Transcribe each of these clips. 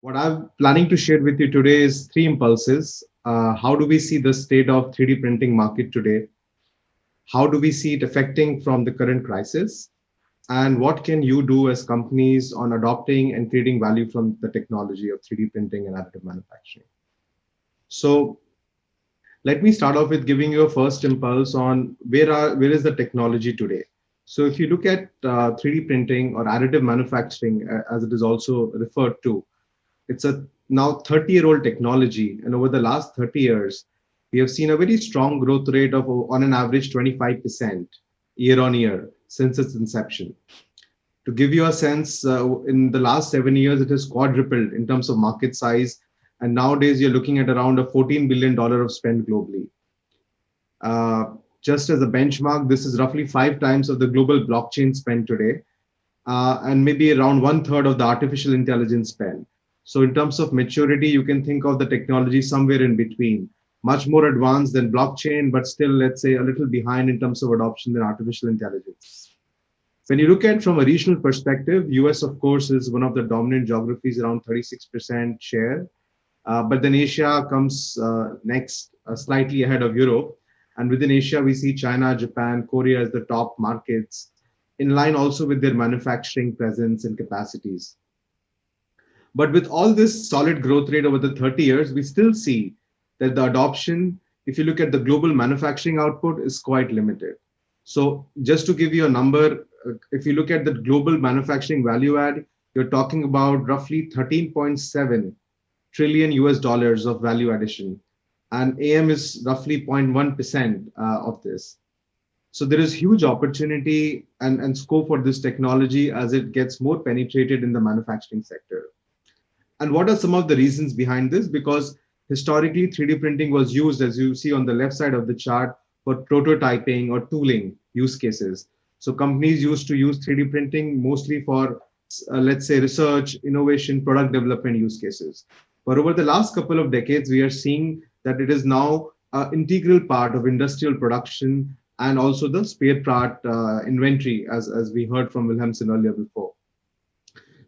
What I'm planning to share with you today is three impulses. How do we see the state of 3D printing market today? How do we see it affecting from the current crisis? And what can you do as companies on adopting and creating value from the technology of 3D printing and additive manufacturing? So let me start off with giving you a first impulse on where is the technology today. So if you look at 3D printing or additive manufacturing, as it is also referred to, it's a now 30-year-old technology, and over the last 30 years, we have seen a very strong growth rate of on an average 25% year on year since its inception. To give you a sense, in the last 7 years, it has quadrupled in terms of market size, and nowadays you're looking at around a $14 billion of spend globally. Uh, just as a benchmark, this is roughly 5 times of the global blockchain spend today, and maybe around one third of the artificial intelligence spend. So, in terms of maturity, you can think of the technology somewhere in between, much more advanced than blockchain, but still, let's say, a little behind in terms of adoption than artificial intelligence. When you look at from a regional perspective, US, of course, is one of the dominant geographies, around 36% share. But then Asia comes next, slightly ahead of Europe. And within Asia, we see China, Japan, Korea as the top markets, in line also with their manufacturing presence and capacities. But with all this solid growth rate over the 30 years, we still see that the adoption, if you look at the global manufacturing output, is quite limited. So, just to give you a number, if you look at the global manufacturing value add, you're talking about roughly 13.7 trillion US dollars of value addition. And AM is roughly 0.1% of this. So there is huge opportunity and scope for this technology as it gets more penetrated in the manufacturing sector. And what are some of the reasons behind this? Because historically, 3D printing was used, as you see on the left side of the chart, for prototyping or tooling use cases. So companies used to use 3D printing mostly for, let's say, research, innovation, product development use cases. But over the last couple of decades, we are seeing that it is now an integral part of industrial production and also the spare part inventory, as we heard from Wilhelmsen earlier before.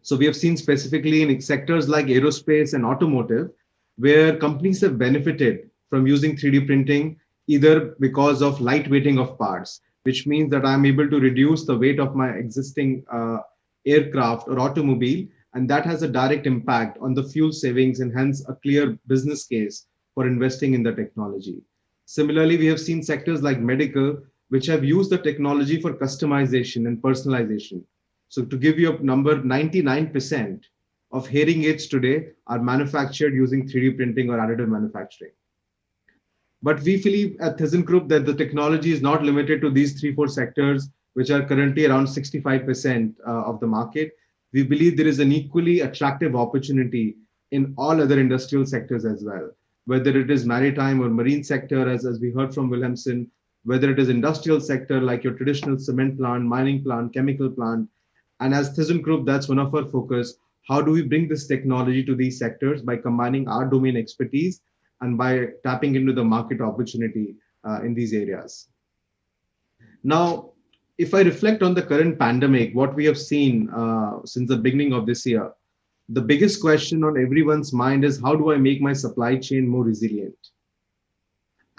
So we have seen specifically in sectors like aerospace and automotive, where companies have benefited from using 3D printing, either because of lightweighting of parts, which means that I'm able to reduce the weight of my existing aircraft or automobile, and that has a direct impact on the fuel savings and hence a clear business case for investing in the technology. Similarly, we have seen sectors like medical, which have used the technology for customization and personalization. So to give you a number, 99% of hearing aids today are manufactured using 3D printing or additive manufacturing. But we believe at ThyssenKrupp that the technology is not limited to these three, four sectors, which are currently around 65% of the market. We believe there is an equally attractive opportunity in all other industrial sectors as well, whether it is maritime or marine sector, as we heard from Wilhelmsen, whether it is industrial sector like your traditional cement plant, mining plant, chemical plant. And as ThyssenKrupp, that's one of our focus. How do we bring this technology to these sectors by combining our domain expertise and by tapping into the market opportunity in these areas? Now, if I reflect on the current pandemic, what we have seen since the beginning of this year, the biggest question on everyone's mind is how do I make my supply chain more resilient?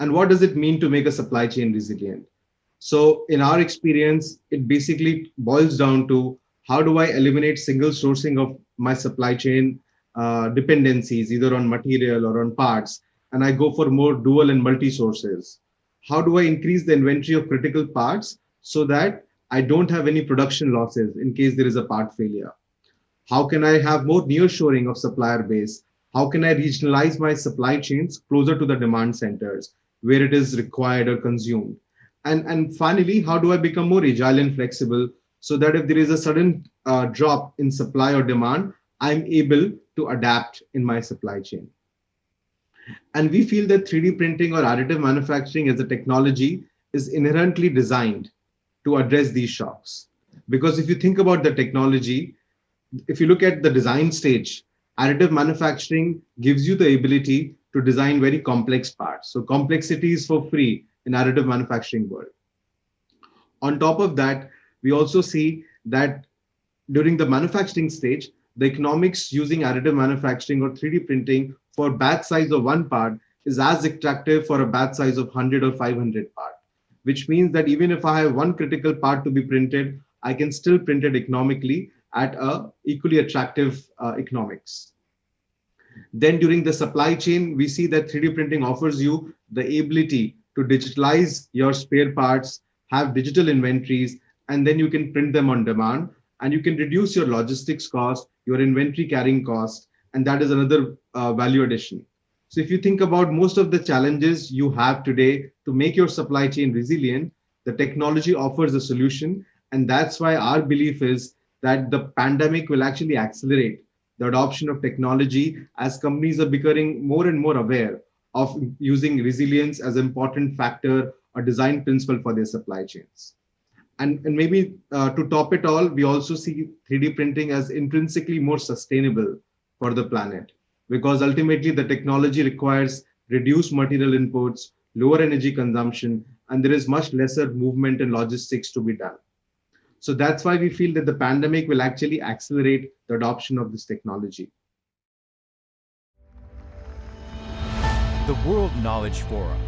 And what does it mean to make a supply chain resilient? So, in our experience, it basically boils down to how do I eliminate single sourcing of my supply chain dependencies, either on material or on parts, and I go for more dual and multi sources? How do I increase the inventory of critical parts so that I don't have any production losses in case there is a part failure? How can I have more nearshoring of supplier base? How can I regionalize my supply chains closer to the demand centers where it is required or consumed? And finally, how do I become more agile and flexible so that if there is a sudden drop in supply or demand, I'm able to adapt in my supply chain? And we feel that 3D printing or additive manufacturing as a technology is inherently designed to address these shocks. Because if you think about the technology, if you look at the design stage, additive manufacturing gives you the ability to design very complex parts. So complexity is for free in additive manufacturing world. On top of that, we also see that during the manufacturing stage, the economics using additive manufacturing or 3D printing for batch size of one part is as attractive for a batch size of 100 or 500 part, which means that even if I have one critical part to be printed, I can still print it economically at a equally attractive economics. Then during the supply chain, we see that 3D printing offers you the ability to digitalize your spare parts, have digital inventories, and then you can print them on demand. And you can reduce your logistics cost, your inventory carrying cost, and that is another value addition. So if you think about most of the challenges you have today to make your supply chain resilient, the technology offers a solution. And that's why our belief is that the pandemic will actually accelerate the adoption of technology as companies are becoming more and more aware of using resilience as an important factor or design principle for their supply chains. And maybe to top it all, we also see 3D printing as intrinsically more sustainable for the planet because ultimately the technology requires reduced material inputs, lower energy consumption, and there is much lesser movement and logistics to be done. So that's why we feel that the pandemic will actually accelerate the adoption of this technology. The World Knowledge Forum